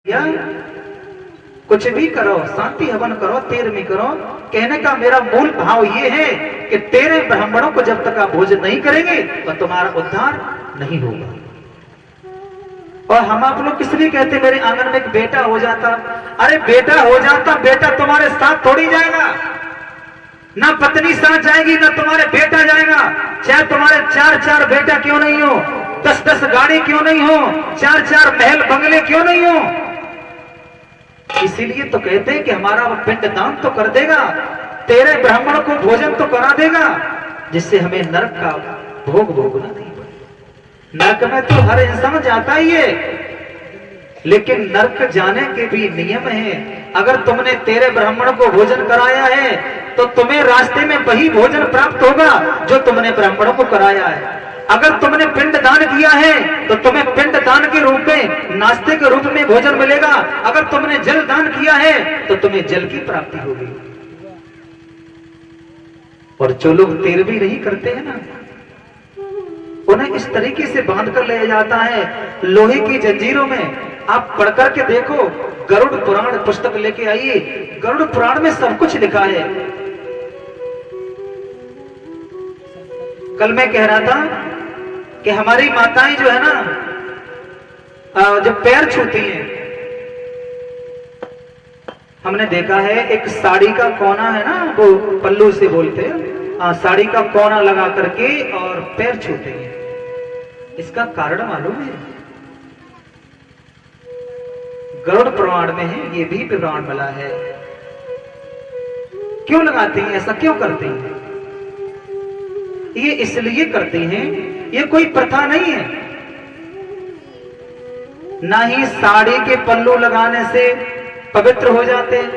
या कुछ भी करो, शांति हवन करो, तेरहवीं करो। कहने का मेरा मूल भाव ये है कि तेरे ब्राह्मणों को जब तक आप भोजन नहीं करेंगे तो तुम्हारा उद्धार नहीं होगा। और हम आप लोग किस लिए कहते मेरे आंगन में एक बेटा हो जाता? अरे बेटा हो जाता, बेटा तुम्हारे साथ थोड़ी जाएगा, ना पत्नी साथ जाएगी ना तुम्हारे बेटा जाएगा। चाहे तुम्हारे 4-4 बेटा क्यों नहीं हो, 10-10 गाड़ी क्यों नहीं हो, 4-4 महल बंगले क्यों नहीं हो। इसीलिए तो कहते हैं कि हमारा पिंडदान तो कर देगा, तेरे ब्राह्मण को भोजन तो करा देगा, जिससे हमें नरक का भोग भोगना नहीं पड़े। नरक में तो हर इंसान जाता ही है, लेकिन नरक जाने के भी नियम हैं। अगर तुमने तेरे ब्राह्मण को भोजन कराया है तो तुम्हें रास्ते में वही भोजन प्राप्त होगा जो तुमने ब्राह्मणों को कराया है। अगर तुमने पिंड दान किया है तो तुम्हें पिंड दान के रूप में, नाश्ते के रूप में भोजन मिलेगा। अगर तुमने जल दान किया है तो तुम्हें जल की प्राप्ति होगी। और जो लोग तेरहवीं नहीं करते हैं ना, उन्हें इस तरीके से बांध कर ले जाता है लोहे की जंजीरों में। आप पढ़कर के देखो, गरुड़ पुराण पुस्तक लेके आइए, गरुड़ पुराण में सब कुछ लिखा है। कल मैं कह रहा था कि हमारी माताएं जो है ना, जब पैर छूती हैं, हमने देखा है एक साड़ी का कोना है ना, वो पल्लू से बोलते हैं, साड़ी का कोना लगा करके और पैर छूते हैं। इसका कारण मालूम है? गरुड़ पुराण में है, ये भी पुराण मिला है। क्यों लगाते हैं, ऐसा क्यों करते हैं? ये इसलिए करते हैं, ये कोई प्रथा नहीं है। ना ही साड़ी के पल्लू लगाने से पवित्र हो जाते हैं।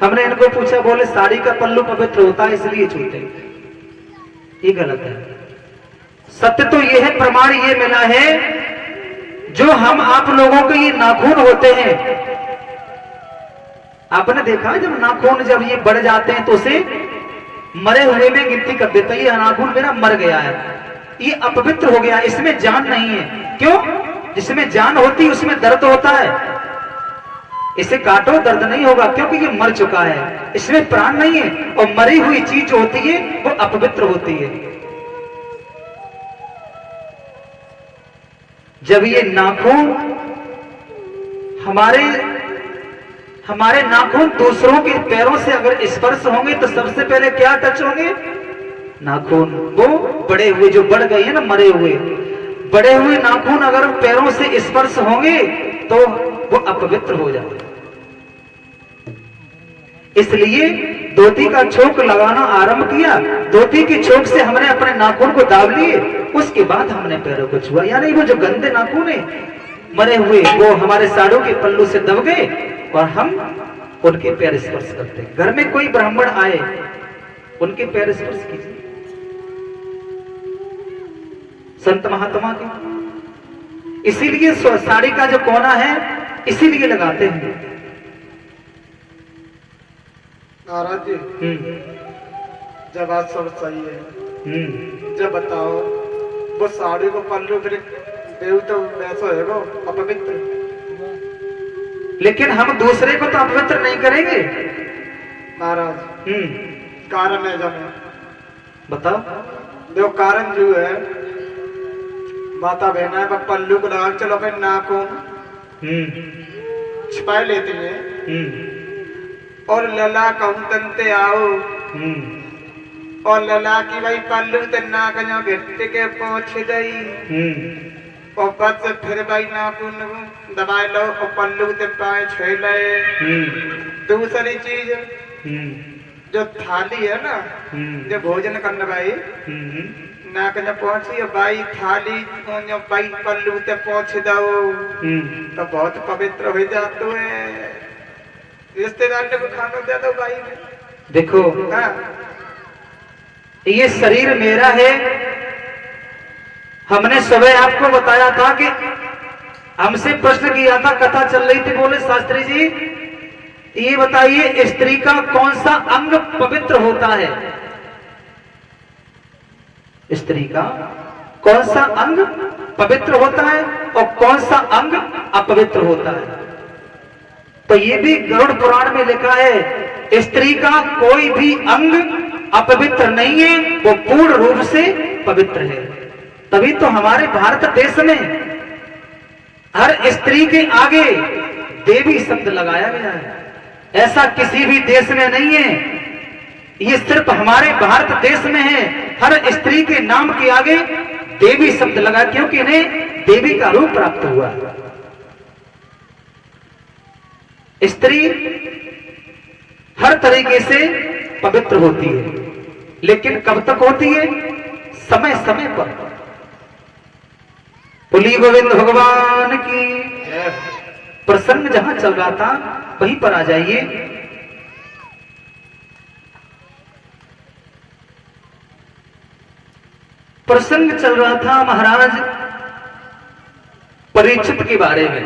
हमने इनको पूछा, बोले साड़ी का पल्लू पवित्र होता है इसलिए छूते हैं। ये गलत है। सत्य तो ये है, प्रमाण ये मिला है, जो हम आप लोगों के ये नाखून होते हैं, आपने देखा जब नाखून जब ये बढ़ जाते हैं तो उसे मरे हुए में गिनती कर देता है, ये नाखून मेरा मर गया है, ये अपवित्र हो गया, इसमें जान नहीं है। क्यों? जिसमें जान होती है उसमें दर्द होता है। इसे काटो दर्द नहीं होगा, क्योंकि ये मर चुका है, इसमें प्राण नहीं है। और मरी हुई चीज जो होती है वो अपवित्र होती है। जब ये नाखून हमारे नाखून दूसरों के पैरों से अगर स्पर्श होंगे तो सबसे पहले क्या टच होंगे? नाखून। वो बड़े हुए जो बढ़ गए हैं ना, मरे हुए बड़े हुए नाखून अगर पैरों से स्पर्श होंगे तो वो अपवित्र हो जाते। इसलिए धोती का छोक लगाना आरंभ किया। धोती की छोक से हमने अपने नाखून को दाब लिए, उसके बाद हमने पैरों को छुआ। यानी वो जो गंदे नाखून है मरे हुए, वो हमारे साड़ों के पल्लू से दब गए और हम उनके पैर स्पर्श करते। घर में कोई ब्राह्मण आए, उनके पैर स्पर्श कीजिए, संत महात्मा के। इसीलिए साड़ी का जो कोना है इसीलिए लगाते हैं। महाराज जी, जब बात सब सही है, जब बताओ वो साड़ी को पल्लू फिर देव तो वैसा है वो अपवित्र, लेकिन हम दूसरे को तो अपवित्र नहीं करेंगे महाराज। कारण है जब बताओ। देखो कारण जो है, माता बहना है पल्लू को लगा, चलो फिर नाखून छिपा लेती है और लला कहूं तंते आओ, और लला की भाई पल्लू ते नाक जो गिट्ट के पहुंच गई, और बस फिर भाई नाखून दबा लो और पल्लू ते पाए छे ले। दूसरी चीज जो थाली है ना, जो भोजन करने भाई नाक जो पहुंची भाई थाली जो भाई पल्लू ते पहुंच दो तो बहुत पवित्र हो जाते है। रिश्तेदार को खाना दे दो भाई। देखो ये शरीर मेरा है। हमने सुबह आपको बताया था कि हमसे प्रश्न किया था, कथा चल रही थी, बोले शास्त्री जी ये बताइए स्त्री का कौन सा अंग पवित्र होता है? स्त्री का कौन सा अंग पवित्र होता है? और कौन सा अंग अपवित्र होता है। तो ये भी गरुड़ पुराण में लिखा है, स्त्री का कोई भी अंग अपवित्र नहीं है, वो पूर्ण रूप से पवित्र है। तभी तो हमारे भारत देश में हर स्त्री के आगे देवी शब्द लगाया गया है। ऐसा किसी भी देश में नहीं है, ये सिर्फ हमारे भारत देश में है। हर स्त्री के नाम के आगे देवी शब्द लगा, क्योंकि इन्हें देवी का रूप प्राप्त हुआ। स्त्री हर तरीके से पवित्र होती है, लेकिन कब तक होती है? समय समय पर। पुली गोविंद भगवान की प्रसंग जहां चल रहा था वहीं पर आ जाइए। प्रसंग चल रहा था महाराज परीक्षित के बारे में।